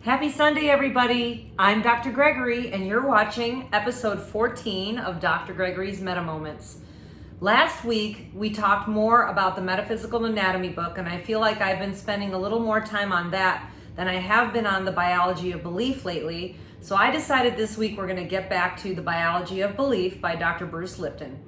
Happy Sunday, everybody. I'm Dr. Gregory, and you're watching episode 14 of Dr. Gregory's Meta Moments. Last week, we talked more about the Metaphysical Anatomy book, and I feel like I've been spending a little more time on that than I have been on the Biology of Belief lately. So I decided this week we're going to get back to the Biology of Belief by Dr. Bruce Lipton.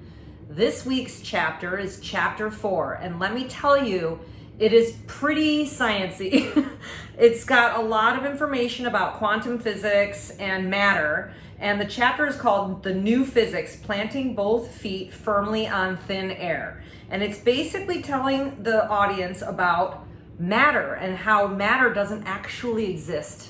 This week's chapter is chapter 4, and let me tell you, it is pretty sciencey. It's got a lot of information about quantum physics and matter, and the chapter is called The New Physics, Planting Both Feet Firmly on Thin Air. And it's basically telling the audience about matter and how matter doesn't actually exist.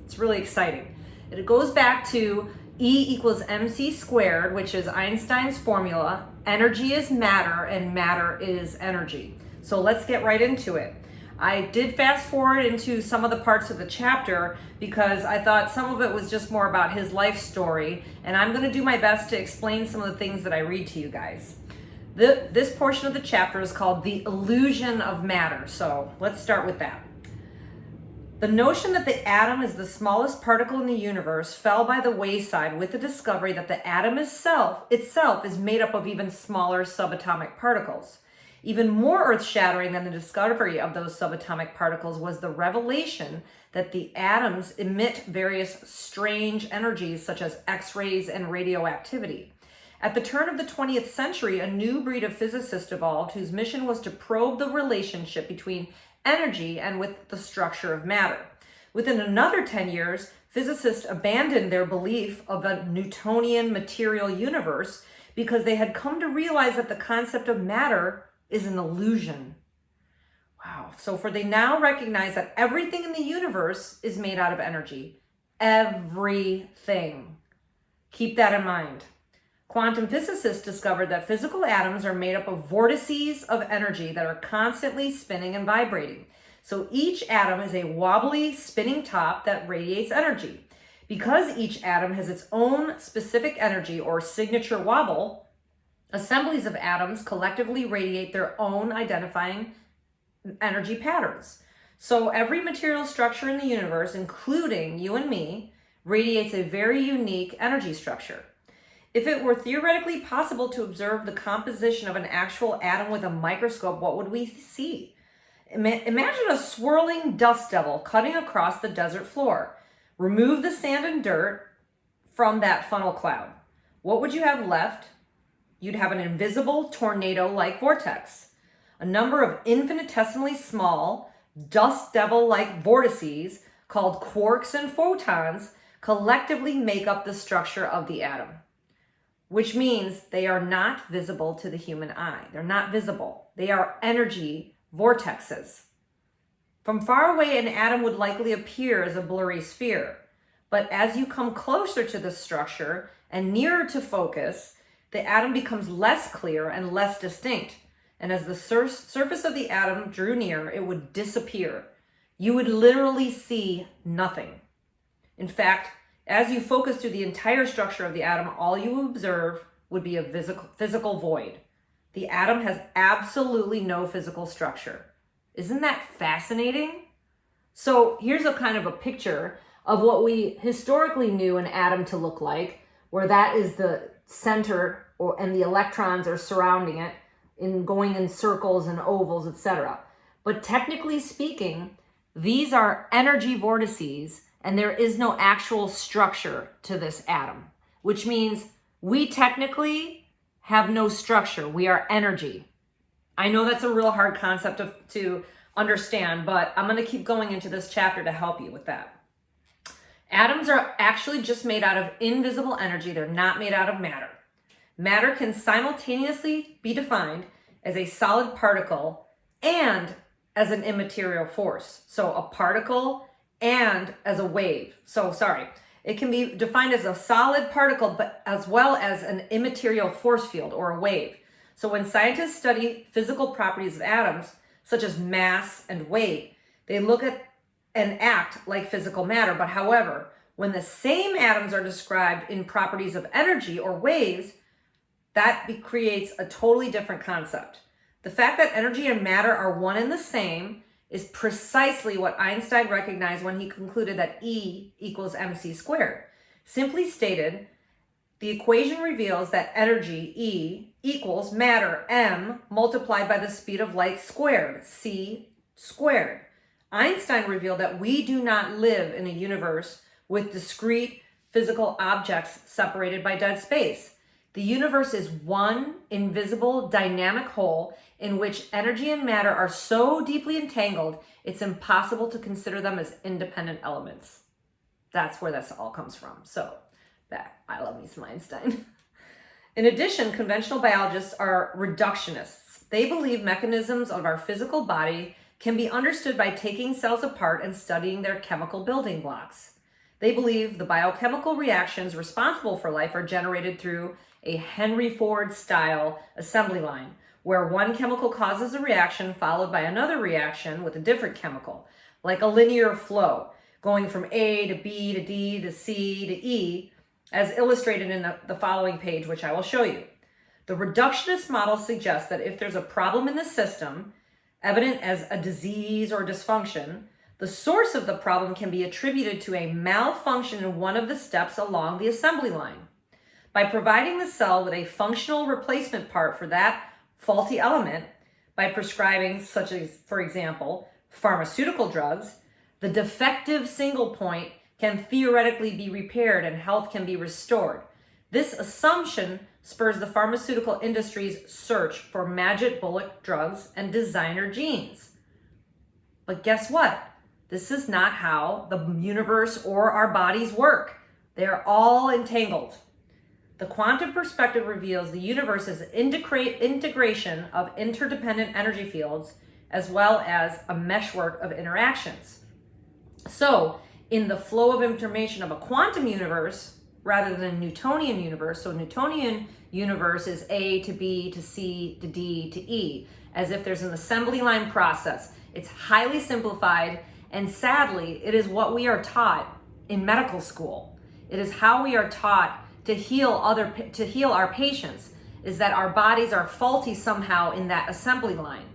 It's really exciting. It goes back to E equals mc squared, which is Einstein's formula. Energy is matter and matter is energy. So let's get right into it. I did fast forward into some of the parts of the chapter because I thought some of it was just more about his life story, and I'm going to do my best to explain some of the things that I read to you guys. This portion of the chapter is called The Illusion of Matter, so let's start with that. The notion that the atom is the smallest particle in the universe fell by the wayside with the discovery that the atom itself is made up of even smaller subatomic particles. Even more earth-shattering than the discovery of those subatomic particles was the revelation that the atoms emit various strange energies such as X-rays and radioactivity. At the turn of the 20th century, a new breed of physicists evolved whose mission was to probe the relationship between energy and with the structure of matter. Within another 10 years, physicists abandoned their belief of a Newtonian material universe because they had come to realize that the concept of matter is an illusion. Wow. So they now recognize that everything in the universe is made out of energy. Everything. Keep that in mind. Quantum physicists discovered that physical atoms are made up of vortices of energy that are constantly spinning and vibrating. So each atom is a wobbly spinning top that radiates energy. Because each atom has its own specific energy or signature wobble, assemblies of atoms collectively radiate their own identifying energy patterns. So every material structure in the universe, including you and me, radiates a very unique energy structure. If it were theoretically possible to observe the composition of an actual atom with a microscope, what would we see? Imagine a swirling dust devil cutting across the desert floor. Remove the sand and dirt from that funnel cloud. What would you have left? You'd have an invisible tornado-like vortex. A number of infinitesimally small, dust devil-like vortices called quarks and photons collectively make up the structure of the atom, which means they are not visible to the human eye. They're not visible. They are energy vortexes. From far away, an atom would likely appear as a blurry sphere, but as you come closer to the structure and nearer to focus, the atom becomes less clear and less distinct. And as the surface of the atom drew near, it would disappear. You would literally see nothing. In fact, as you focus through the entire structure of the atom, all you would observe would be a physical void. The atom has absolutely no physical structure. Isn't that fascinating? So here's a kind of a picture of what we historically knew an atom to look like, where that is the center and the electrons are surrounding it going in circles and ovals, etc. But technically speaking, these are energy vortices and there is no actual structure to this atom, which means we technically have no structure. We are energy. I know that's a real hard concept to understand, but I'm going to keep going into this chapter to help you with that. Atoms are actually just made out of invisible energy. They're not made out of matter. Matter can simultaneously be defined as a solid particle and as an immaterial force. So a particle and as a wave. It can be defined as a solid particle, but as well as an immaterial force field or a wave. So when scientists study physical properties of atoms, such as mass and weight, they look at and act like physical matter. But however, when the same atoms are described in properties of energy or waves, that creates a totally different concept. The fact that energy and matter are one and the same is precisely what Einstein recognized when he concluded that E equals mc squared. Simply stated, the equation reveals that energy, E, equals matter, m, multiplied by the speed of light squared, c squared. Einstein revealed that we do not live in a universe with discrete physical objects separated by dead space. The universe is one invisible dynamic whole in which energy and matter are so deeply entangled, it's impossible to consider them as independent elements. That's where this all comes from. So, I love me some Einstein. In addition, conventional biologists are reductionists. They believe mechanisms of our physical body can be understood by taking cells apart and studying their chemical building blocks. They believe the biochemical reactions responsible for life are generated through a Henry Ford style assembly line, where one chemical causes a reaction followed by another reaction with a different chemical, like a linear flow, going from A to B to D to C to E, as illustrated in the following page, which I will show you. The reductionist model suggests that if there's a problem in the system, evident as a disease or dysfunction, the source of the problem can be attributed to a malfunction in one of the steps along the assembly line. By providing the cell with a functional replacement part for that faulty element, by prescribing, such as, for example, pharmaceutical drugs, the defective single point can theoretically be repaired and health can be restored. This assumption spurs the pharmaceutical industry's search for magic bullet drugs and designer genes. But guess what? This is not how the universe or our bodies work. They are all entangled. The quantum perspective reveals the universe as an integration of interdependent energy fields as well as a meshwork of interactions. So, in the flow of information of a quantum universe rather than a Newtonian universe, so Newtonian universe is A to B to C to D to E, as if there's an assembly line process. It's highly simplified, and sadly, it is what we are taught in medical school. It is how we are taught to heal our patients, is that our bodies are faulty somehow in that assembly line.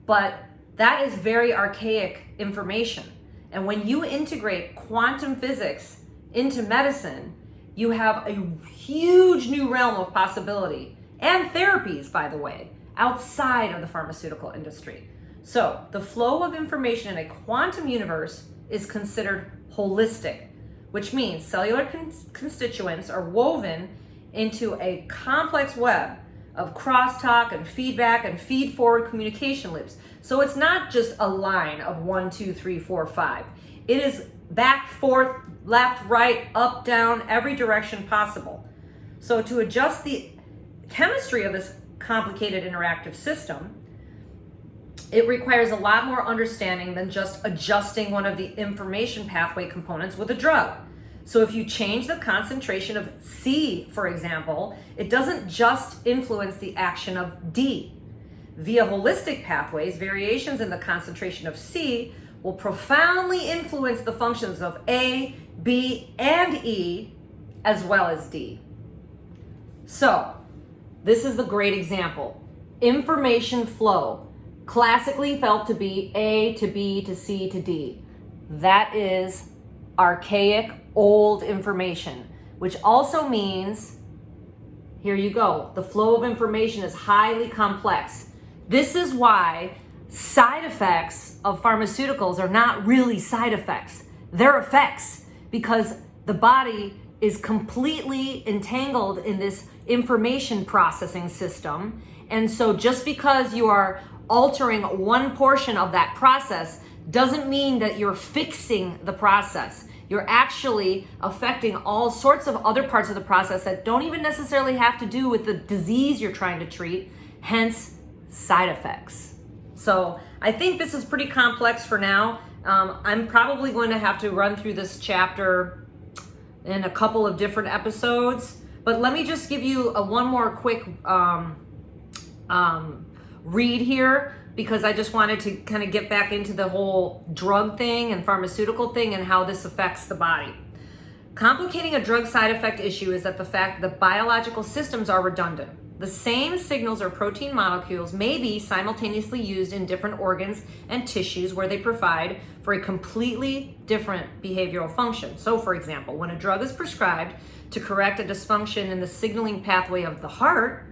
But that is very archaic information. And when you integrate quantum physics into medicine, you have a huge new realm of possibility, and therapies, by the way, outside of the pharmaceutical industry. So the flow of information in a quantum universe is considered holistic, which means cellular constituents are woven into a complex web of crosstalk and feedback and feed-forward communication loops. So it's not just a line of 1, 2, 3, 4, 5. It is back, forth, left, right, up, down, every direction possible. So to adjust the chemistry of this complicated interactive system, it requires a lot more understanding than just adjusting one of the information pathway components with a drug. So if you change the concentration of C, for example, it doesn't just influence the action of D. Via holistic pathways, variations in the concentration of C will profoundly influence the functions of A, B, and E, as well as D. So, this is the great example. Information flow, classically felt to be A to B to C to D. That is archaic, old information, which also means, here you go, the flow of information is highly complex. This is why side effects of pharmaceuticals are not really side effects. They're effects, because the body is completely entangled in this information processing system. And so just because you are altering one portion of that process doesn't mean that you're fixing the process. You're actually affecting all sorts of other parts of the process that don't even necessarily have to do with the disease you're trying to treat, hence side effects. So I think this is pretty complex for now. I'm probably going to have to run through this chapter in a couple of different episodes, but let me just give you one more quick read here, because I just wanted to kind of get back into the whole drug thing and pharmaceutical thing and how this affects the body. Complicating a drug side effect issue is that the fact that biological systems are redundant. the same signals or protein molecules may be simultaneously used in different organs and tissues where they provide for a completely different behavioral function. So, for example, when a drug is prescribed to correct a dysfunction in the signaling pathway of the heart,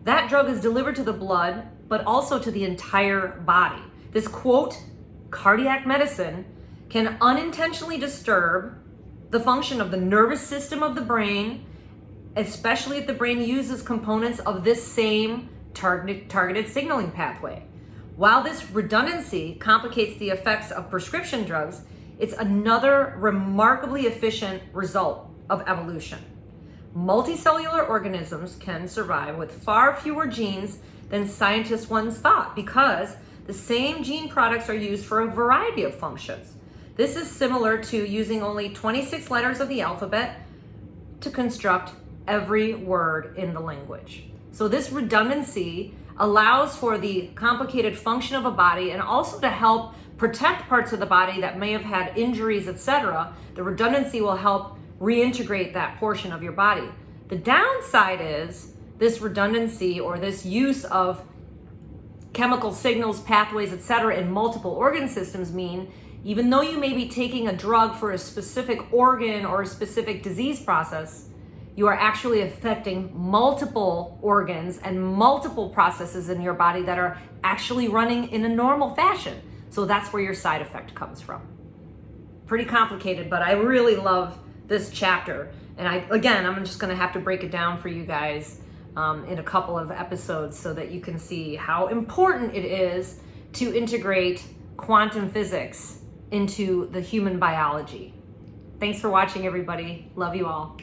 that drug is delivered to the blood, but also to the entire body. This, quote, cardiac medicine can unintentionally disturb the function of the nervous system of the brain, especially if the brain uses components of this same targeted signaling pathway. While this redundancy complicates the effects of prescription drugs, it's another remarkably efficient result of evolution. Multicellular organisms can survive with far fewer genes than scientists once thought because the same gene products are used for a variety of functions. This is similar to using only 26 letters of the alphabet to construct every word in the language. So this redundancy allows for the complicated function of a body and also to help protect parts of the body that may have had injuries, etc. The redundancy will help reintegrate that portion of your body. The downside is this redundancy or this use of chemical signals, pathways, etc. in multiple organ systems mean even though you may be taking a drug for a specific organ or a specific disease process, you are actually affecting multiple organs and multiple processes in your body that are actually running in a normal fashion. So that's where your side effect comes from. Pretty complicated, but I really love this chapter. And I'm just gonna have to break it down for you guys in a couple of episodes so that you can see how important it is to integrate quantum physics into the human biology. Thanks for watching, everybody. Love you all.